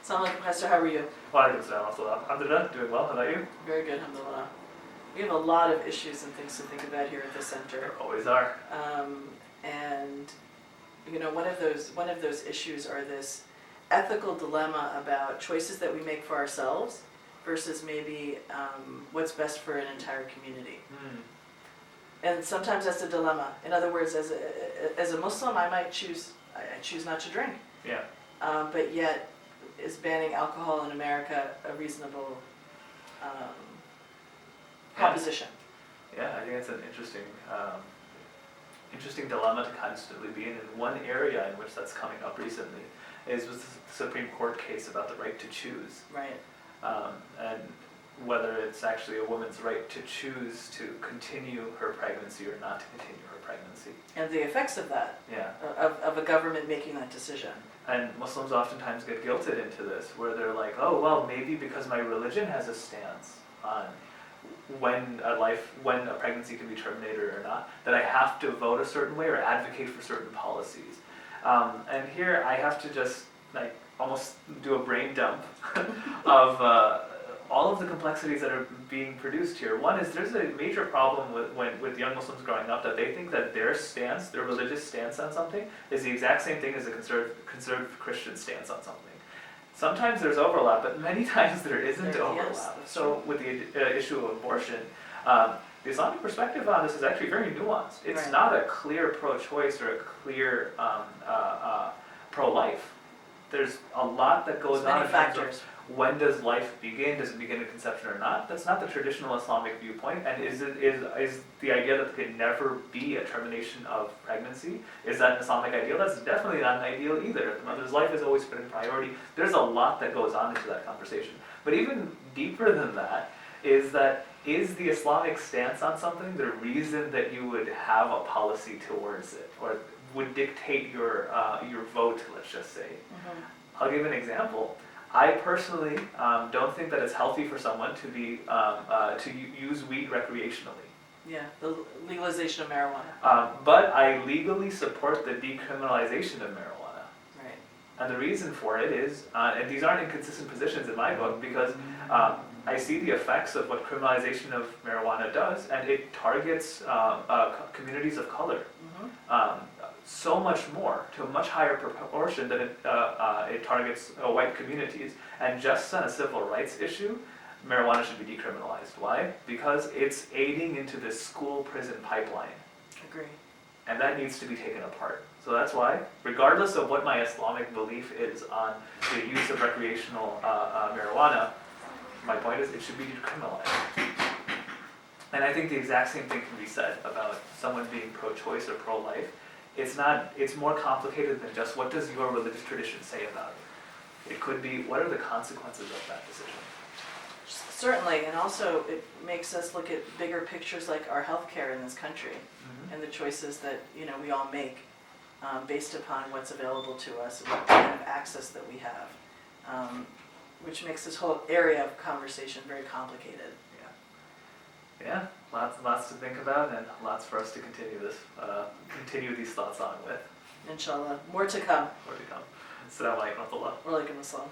Assalamu alaikum, Pastor. How are you? Walaikum salam. Alhamdulillah, doing well. How about you? Very good, alhamdulillah. We have a lot of issues and things to think about here at the center. There always are. And you know, one of those issues are this ethical dilemma about choices that we make for ourselves versus maybe what's best for an entire community. And sometimes that's a dilemma. In other words, as a Muslim, I choose not to drink. Yeah. But yet, is banning alcohol in America a reasonable proposition? Yeah, I think it's an interesting dilemma to constantly be in. And one area in which that's coming up recently is with the Supreme Court case about the right to choose. Right. And whether it's actually a woman's right to choose to continue her pregnancy or not to continue her pregnancy. And the effects of that, Yeah. of a government making that decision. And Muslims oftentimes get guilted into this, where they're like, oh, well, maybe because my religion has a stance on when a pregnancy can be terminated or not, that I have to vote a certain way or advocate for certain policies. And here I have to just almost do a brain dump of all of the complexities that are being produced here. One is there's a major problem with young Muslims growing up that they think that their stance, their religious stance on something, is the exact same thing as a conservative Christian stance on something. Sometimes there's overlap, but many times there isn't overlap. Yes, so with the issue of abortion, the Islamic perspective on this is actually very nuanced. It's Right. not a clear pro-choice or a clear pro-life. There's a lot that goes on in terms of when does life begin? Does it begin at conception or not? That's not the traditional Islamic viewpoint. And is the idea that there can never be a termination of pregnancy? Is that an Islamic ideal? That's definitely not an ideal either. The mother's life is always put in priority. There's a lot that goes on into that conversation. But even deeper than that is the Islamic stance on something the reason that you would have a policy towards it, or would dictate your vote, let's just say? Mm-hmm. I'll give an example. I personally don't think that it's healthy for someone to be to use weed recreationally. Yeah, the legalization of marijuana. But I legally support the decriminalization of marijuana. Right. And the reason for it is, and these aren't inconsistent positions in my book, because I see the effects of what criminalization of marijuana does, and it targets communities of color. Mm-hmm. So much more, to a much higher proportion than it targets white communities. And just on a civil rights issue, marijuana should be decriminalized. Why? Because it's aiding into this school-prison pipeline. Agree. And that needs to be taken apart. So that's why, regardless of what my Islamic belief is on the use of recreational marijuana, my point is it should be decriminalized. And I think the exact same thing can be said about someone being pro-choice or pro-life. It's more complicated than just what does your religious tradition say about it. It could be what are the consequences of that decision. Certainly, and also it makes us look at bigger pictures like our healthcare in this country, Mm-hmm. and the choices that we all make based upon what's available to us and what kind of access that we have, which makes this whole area of conversation very complicated. Yeah, lots to think about and lots for us to continue these thoughts on with. Inshallah, more to come. More to come. Assalamu alaikum wa rahmatullah. Wa alaikum assalam.